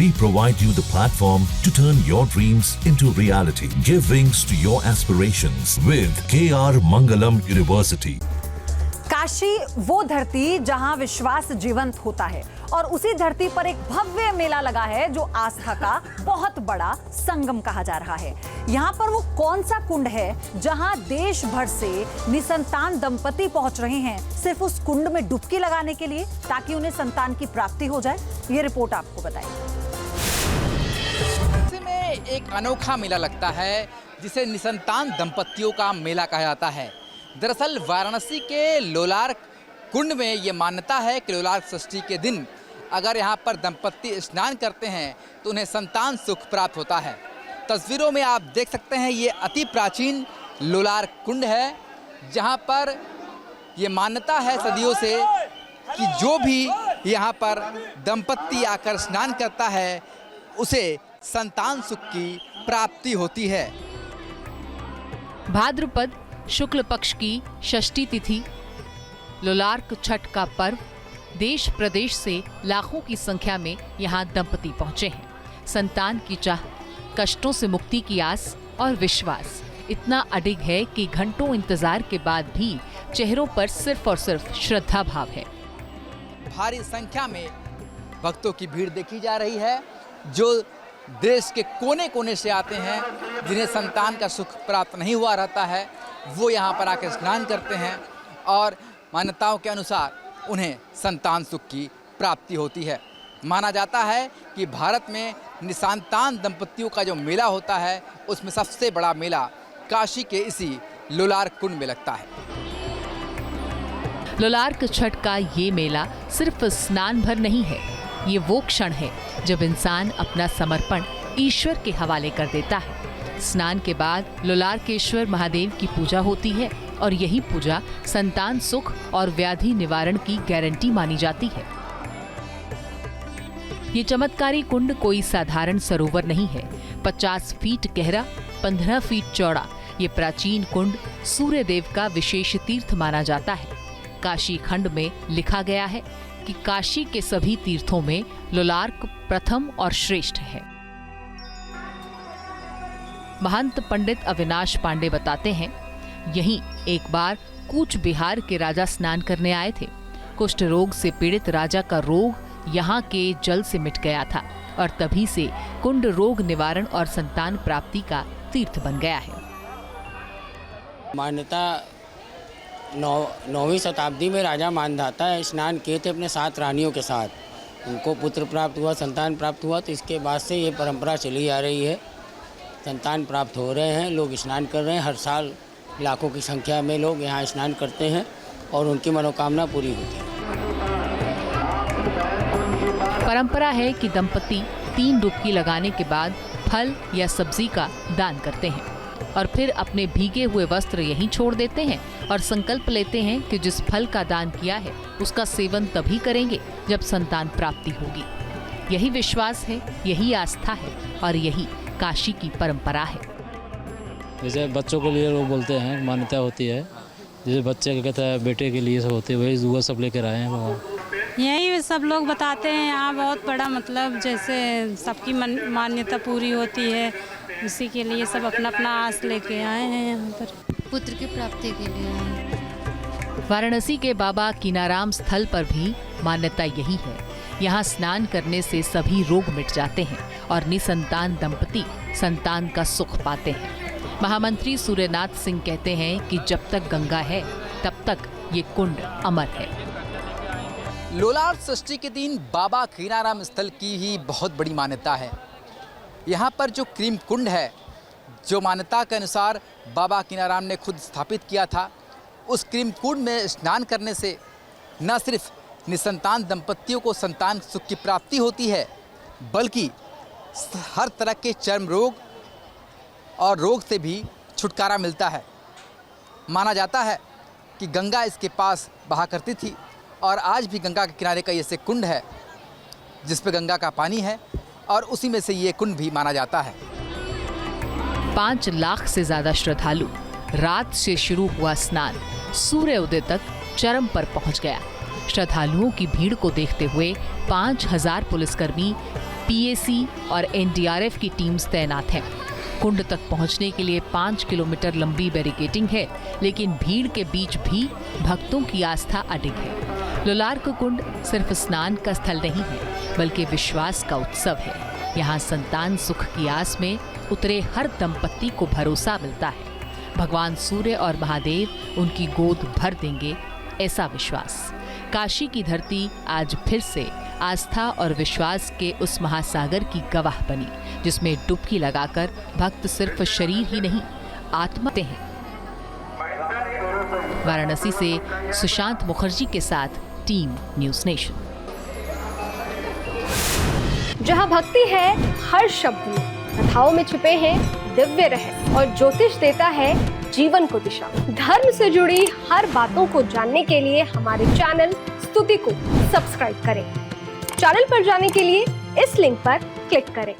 We provide you the platform to turn your dreams into reality. Give wings to your aspirations with KR Mangalam University. Kashi वो धरती जहां विश्वास जीवंत होता है और उसी धरती पर एक भव्य मेला लगा है जो आस्था का बहुत बड़ा संगम कहा जा रहा है। यहाँ पर वो कौन सा कुंड है जहां देश भर से निसंतान दंपति पहुंच रहे हैं सिर्फ उस कुंड में डुबकी लगाने के लिए ताकि उन्हें संतान की प्राप्ति हो जाए। ये रिपोर्ट आपको बताएगी। में एक अनोखा मेला लगता है जिसे निसंतान दंपतियों का मेला कहा जाता है। दरअसल वाराणसी के लोलार कुंड में ये मान्यता है कि लोलार षष्ठी के दिन अगर यहाँ पर दंपति स्नान करते हैं तो उन्हें संतान सुख प्राप्त होता है। तस्वीरों में आप देख सकते हैं ये अति प्राचीन लोलार कुंड है जहाँ पर ये मान्यता है सदियों से कि जो भी यहाँ पर दंपति आकर स्नान करता है उसे संतान सुख की प्राप्ति होती है। भाद्रपद शुक्ल पक्ष की षष्ठी तिथि लोलार्क छठ का पर्व देश प्रदेश से लाखों की संख्या में यहाँ दंपति पहुँचे हैं। संतान की चाह, कष्टों से मुक्ति की आस और विश्वास इतना अडिग है कि घंटों इंतजार के बाद भी चेहरों पर सिर्फ और सिर्फ श्रद्धा भाव है। भारी संख्या में भक्तों की भीड़ देखी जा रही है जो देश के कोने कोने से आते हैं, जिन्हें संतान का सुख प्राप्त नहीं हुआ रहता है, वो यहाँ पर आकर स्नान करते हैं और मान्यताओं के अनुसार उन्हें संतान सुख की प्राप्ति होती है। माना जाता है कि भारत में निसंतान दंपतियों का जो मेला होता है उसमें सबसे बड़ा मेला काशी के इसी लोलार कुंड में लगता है। लोलार्क छठ का ये मेला सिर्फ स्नान भर नहीं है, ये वो क्षण है जब इंसान अपना समर्पण ईश्वर के हवाले कर देता है। स्नान के बाद लोलार्केश्वर महादेव की पूजा होती है और यही पूजा संतान सुख और व्याधि निवारण की गारंटी मानी जाती है। ये चमत्कारी कुंड कोई साधारण सरोवर नहीं है। 50 फीट गहरा, 15 फीट चौड़ा ये प्राचीन कुंड सूर्य देव का विशेष तीर्थ माना जाता है। काशी खंड में लिखा गया है कि काशी के सभी तीर्थों में लोलार्क प्रथम और श्रेष्ठ है। महंत पंडित अविनाश पांडे बताते हैं, यहीं एक बार कूच बिहार के राजा स्नान करने आए थे। कुष्ठ रोग से पीड़ित राजा का रोग यहाँ के जल से मिट गया था और तभी से कुंड रोग निवारण और संतान प्राप्ति का तीर्थ बन गया है। मान्यता 9वीं शताब्दी में राजा मानधाता स्नान किए थे अपने 7 रानियों के साथ। उनको पुत्र प्राप्त हुआ, संतान प्राप्त हुआ, तो इसके बाद से ये परंपरा चली आ रही है। संतान प्राप्त हो रहे हैं, लोग स्नान कर रहे हैं। हर साल लाखों की संख्या में लोग यहाँ स्नान करते हैं और उनकी मनोकामना पूरी होती है। परंपरा है कि दंपति 3 डुबकी लगाने के बाद फल या सब्जी का दान करते हैं और फिर अपने भीगे हुए वस्त्र यहीं छोड़ देते हैं और संकल्प लेते हैं कि जिस फल का दान किया है उसका सेवन तभी करेंगे जब संतान प्राप्ति होगी। यही विश्वास है, यही आस्था है और यही काशी की परंपरा है। जैसे बच्चों के लिए लोग बोलते हैं मान्यता होती है, जैसे बच्चे के कहते हैं बेटे के लिए सब होती है, वही दुआ सब लेकर आए हैं वहाँ। यही सब लोग बताते हैं यहाँ बहुत बड़ा मतलब जैसे सबकी मान्यता पूरी होती है, उसी के लिए सब अपना अपना आस लेके आए हैं यहाँ पर पुत्र की प्राप्ति के लिए। वाराणसी के बाबा कीनाराम स्थल पर भी मान्यता यही है। यहाँ स्नान करने से सभी रोग मिट जाते हैं और निसंतान दंपति संतान का सुख पाते हैं। महामंत्री सूर्यनाथ सिंह कहते हैं कि जब तक गंगा है तब तक ये कुंड अमर है। लोलार षष्ठी के दिन बाबा कीनाराम स्थल की ही बहुत बड़ी मान्यता है। यहाँ पर जो क्रीम कुंड है, जो मान्यता के अनुसार बाबा कीनाराम ने खुद स्थापित किया था, उस क्रीम कुंड में स्नान करने से न सिर्फ निसंतान दंपतियों को संतान सुख की प्राप्ति होती है, बल्कि हर तरह के चर्म रोग और रोग से भी छुटकारा मिलता है। माना जाता है कि गंगा इसके पास बहा करती थी और आज भी गंगा के किनारे का ये से कुंड है जिस पे गंगा का पानी है और उसी में से ये कुंड भी माना जाता है। 5 लाख से ज्यादा श्रद्धालु, रात से शुरू हुआ स्नान सूर्य उदय तक चरम पर पहुंच गया। श्रद्धालुओं की भीड़ को देखते हुए 5000 पुलिसकर्मी पीएसी और एनडीआरएफ की टीम्स तैनात हैं। कुंड तक पहुंचने के लिए 5 किलोमीटर लंबी बैरिकेडिंग है, लेकिन भीड़ के बीच भी भक्तों की आस्था अडिग है। लोलार्क कुंड सिर्फ स्नान का स्थल नहीं है, बल्कि विश्वास का उत्सव है। यहाँ संतान सुख की आस में उतरे हर दंपत्ति को भरोसा मिलता है। भगवान सूर्य और महादेव उनकी गोद भर देंगे, ऐसा विश्वास। काशी की धरती आज फिर से आस्था और विश्वास के उस महासागर की गवाह बनी, जिसमें डुबकी लगाकर भक्त सिर्फ शरीर ही नहीं, आत्मा हैं। वाराणसी से सुशांत मुखर्जी के साथ टीम न्यूज़ नेशन। जहाँ भक्ति है हर शब्द में, कथाओं में छुपे हैं दिव्य रहस्य और ज्योतिष देता है जीवन को दिशा। धर्म से जुड़ी हर बातों को जानने के लिए हमारे चैनल स्तुति को सब्सक्राइब करें। चैनल पर जाने के लिए इस लिंक पर क्लिक करें।